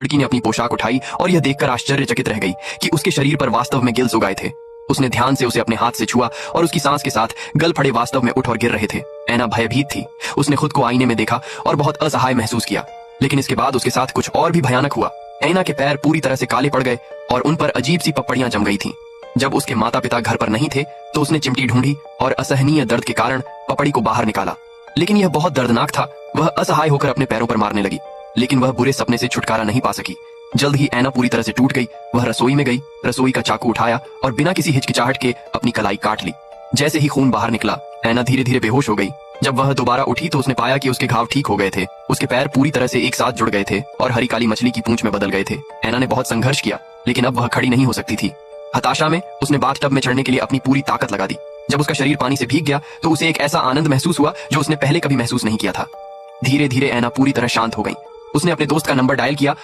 लड़की ने अपनी पोशाक उठाई और यह देखकर आश्चर्यचकित रह गई कि उसके शरीर पर वास्तव में गिल्स उगाए थे। उसने ध्यान से उसे अपने हाथ से छुआ और उसकी सांस के साथ गल फड़े वास्तव में उठ और गिर रहे थे। ऐना भयभीत थी। उसने खुद को आईने में देखा और बहुत असहाय महसूस किया। लेकिन इसके बाद उसके साथ कुछ और भी भयानक हुआ। ऐना के पैर पूरी तरह से काले पड़ गए और उन पर अजीब सी पपड़ियां जम गई थीं। जब उसके माता पिता घर पर नहीं थे तो उसने चिमटी ढूंढी और असहनीय दर्द के कारण पपड़ी को बाहर निकाला। लेकिन यह बहुत दर्दनाक था। वह असहाय होकर अपने पैरों पर मारने लगी, लेकिन वह बुरे सपने से छुटकारा नहीं पा सकी। जल्द ही ऐना पूरी तरह से टूट गई। वह रसोई में गई, रसोई का चाकू उठाया और बिना किसी हिचकिचाहट के अपनी कलाई काट ली। जैसे ही खून बाहर निकला, ऐना धीरे धीरे बेहोश हो गई। जब वह दोबारा उठी तो उसने पाया कि उसके घाव ठीक हो गए थे। उसके पैर पूरी तरह से एक साथ जुड़ गए थे और हरी काली मछली की पूंछ में बदल गए थे। ऐना ने बहुत संघर्ष किया, लेकिन अब वह खड़ी नहीं हो सकती थी। हताशा में उसने बाथटब में चढ़ने के लिए अपनी पूरी ताकत लगा दी। जब उसका शरीर पानी से भीग गया तो उसे एक ऐसा आनंद महसूस हुआ जो उसने पहले कभी महसूस नहीं किया था। धीरे धीरे ऐना पूरी तरह शांत हो गई। उसने अपने दोस्त का नंबर डायल किया